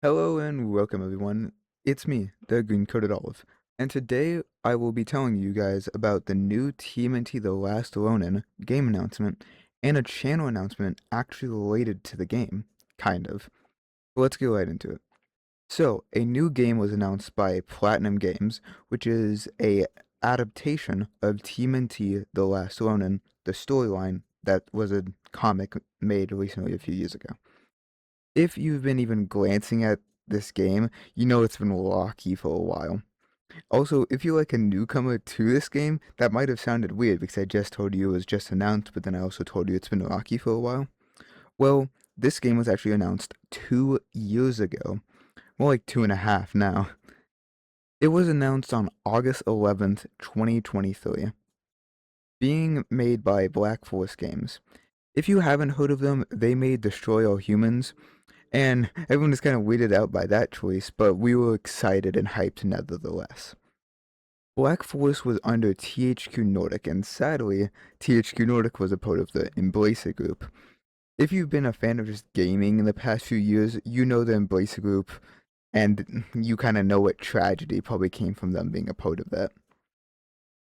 Hello and welcome everyone. It's me, the Green Coated Olive, and today I will be telling you guys about the new TMNT The Last Ronin game announcement and a channel announcement actually related to the game, kind of. Let's get right into it. So, a new game was announced by Platinum Games, which is a adaptation of TMNT The Last Ronin, the storyline that was a comic made recently a few years ago. If you've been even glancing at this game, you know it's been rocky for a while. Also, if you're like a newcomer to this game, that might have sounded weird because I just told you it was just announced, but then I also told you it's been rocky for a while. Well, this game was actually announced 2 years ago, more like 2.5 now. It was announced on August 11th, 2023, being made by Black Forest Games. If you haven't heard of them, they made Destroy All Humans, and everyone was kind of weirded out by that choice, but we were excited and hyped nevertheless. Black Forest was under THQ Nordic, and sadly, THQ Nordic was a part of the Embracer Group. If you've been a fan of just gaming in the past few years, you know the Embracer Group, and you kind of know what tragedy probably came from them being a part of that.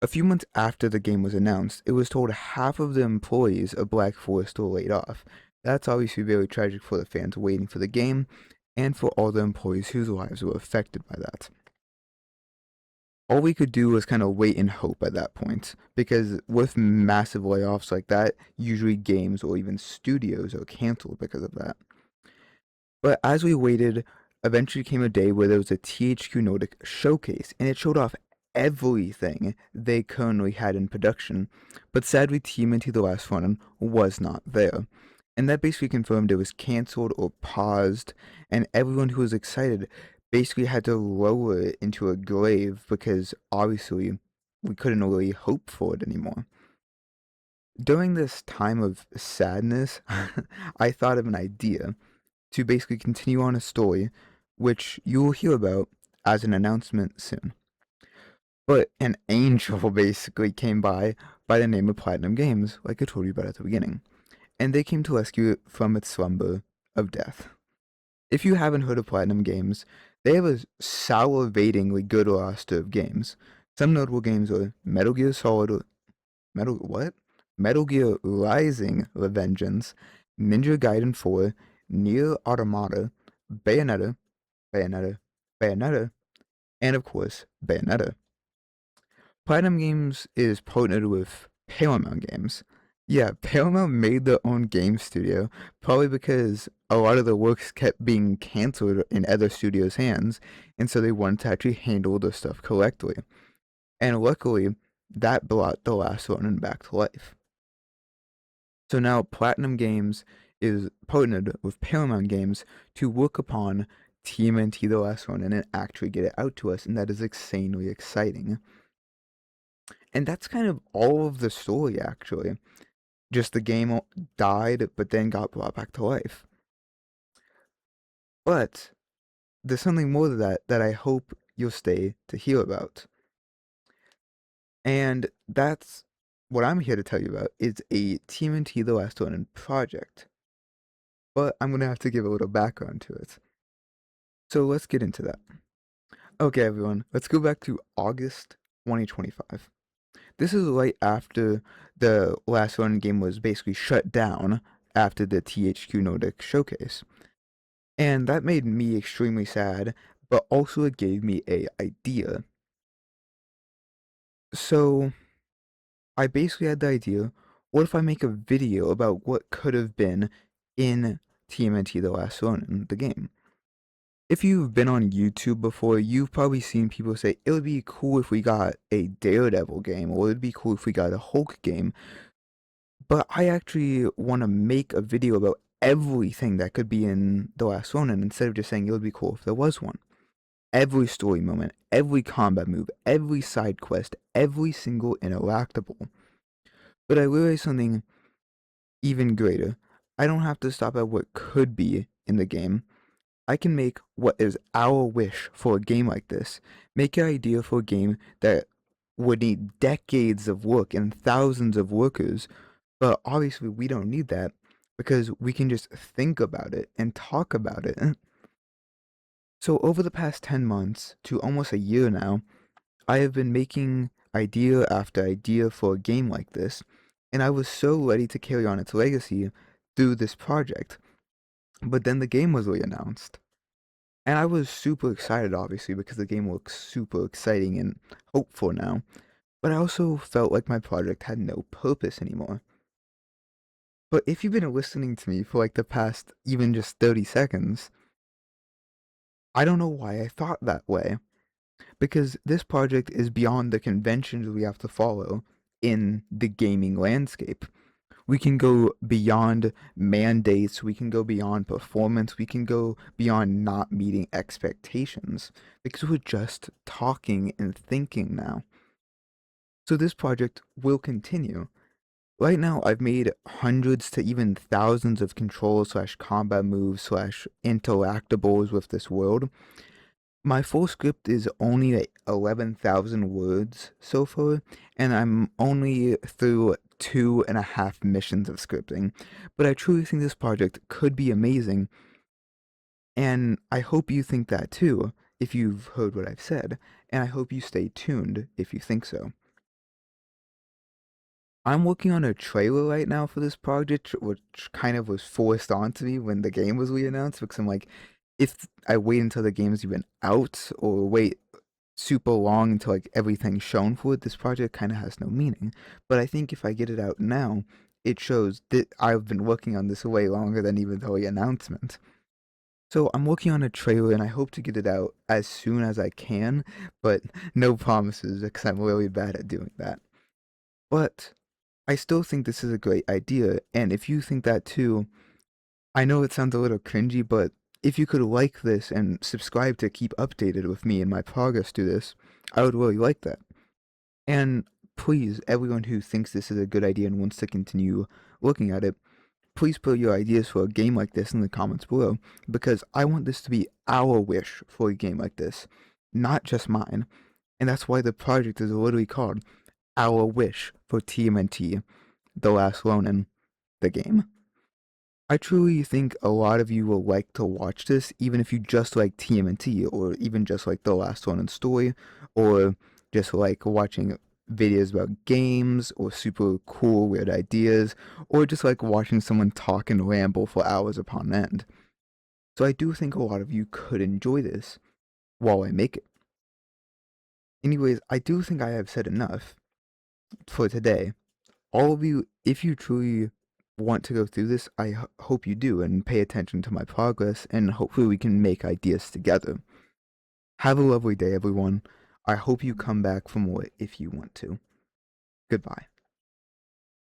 A few months after the game was announced, it was told half of the employees of Black Forest were laid off. That's obviously very tragic for the fans waiting for the game, and for all the employees whose lives were affected by that. All we could do was kind of wait and hope at that point, because with massive layoffs like that, usually games or even studios are canceled because of that. But as we waited, eventually came a day where there was a THQ Nordic showcase, and it showed off everything they currently had in production. But sadly, TMNT The Last Ronin was not there. And that basically confirmed it was cancelled or paused, and everyone who was excited basically had to lower it into a grave because obviously we couldn't really hope for it anymore. During this time of sadness, I thought of an idea to basically continue on a story, which you will hear about as an announcement soon. But an angel basically came by the name of Platinum Games, like I told you about at the beginning, and they came to rescue it from its slumber of death. If you haven't heard of Platinum Games, they have a salivatingly good roster of games. Some notable games are Metal Gear Solid, Metal what? Metal Gear Rising: Revengeance, Ninja Gaiden 4, Nier Automata, Bayonetta, Bayonetta, Bayonetta, and of course, Bayonetta. Platinum Games is partnered with Paramount Games. Yeah, Paramount made their own game studio, probably because a lot of the works kept being canceled in other studios' hands, and so they wanted to actually handle the stuff correctly. And luckily, that brought The Last Ronin back to life. So now Platinum Games is partnered with Paramount Games to work upon TMNT The Last Ronin and actually get it out to us, and that is insanely exciting. And that's kind of all of the story, actually. Just the game died, but then got brought back to life. But there's something more to that that I hope you'll stay to hear about. And that's what I'm here to tell you about is a TMNT The Last Ronin project. But I'm going to have to give a little background to it. So let's get into that. Okay, everyone, let's go back to August 2025. This is right after the Last Ronin game was basically shut down after the THQ Nordic showcase. And that made me extremely sad, but also it gave me a idea. So I basically had the idea, what if I make a video about what could have been in TMNT The Last Ronin, the game? If you've been on YouTube before, you've probably seen people say, it would be cool if we got a Daredevil game, or it would be cool if we got a Hulk game. But I actually want to make a video about everything that could be in The Last Ronin instead of just saying it would be cool if there was one. Every story moment, every combat move, every side quest, every single interactable. But I realized something even greater. I don't have to stop at what could be in the game. I can make what is our wish for a game like this. Make an idea for a game that would need decades of work and thousands of workers, but obviously we don't need that because we can just think about it and talk about it. So over the past 10 months to almost a year now, I have been making idea after idea for a game like this, and I was so ready to carry on its legacy through this project. But then the game was re-announced. And I was super excited, obviously, because the game looks super exciting and hopeful now. But I also felt like my project had no purpose anymore. But if you've been listening to me for like the past even just 30 seconds, I don't know why I thought that way. Because this project is beyond the conventions we have to follow in the gaming landscape. We can go beyond mandates, we can go beyond performance, we can go beyond not meeting expectations because we're just talking and thinking now. So this project will continue. Right now, I've made hundreds to even thousands of control slash combat moves slash interactables with this world. My full script is only like 11,000 words so far, and I'm only through 2.5 missions of scripting. But I truly think this project could be amazing, and I hope you think that too, if you've heard what I've said, and I hope you stay tuned if you think so. I'm working on a trailer right now for this project, which kind of was forced onto me when the game was re-announced, because I'm like, if I wait until the game's even out, or wait super long until like everything's shown for it, this project kind of has no meaning. But I think if I get it out now, it shows that I've been working on this way longer than even the announcement. So I'm working on a trailer and I hope to get it out as soon as I can, but no promises because I'm really bad at doing that. But I still think this is a great idea, and if you think that too, I know it sounds a little cringy, but if you could like this and subscribe to keep updated with me and my progress to this, I would really like that. And please, everyone who thinks this is a good idea and wants to continue looking at it, please put your ideas for a game like this in the comments below, because I want this to be our wish for a game like this, not just mine. And that's why the project is literally called Our Wish for TMNT, The Last Ronin, the game. I truly think a lot of you will like to watch this, even if you just like TMNT, or even just like The Last Ronin story, or just like watching videos about games, or super cool weird ideas, or just like watching someone talk and ramble for hours upon end. So I do think a lot of you could enjoy this while I make it. Anyways, I do think I have said enough for today. All of you, if you truly want to go through this, I hope you do and pay attention to my progress, and hopefully we can make ideas together. Have a lovely day, everyone. I hope you come back for more if you want to. Goodbye.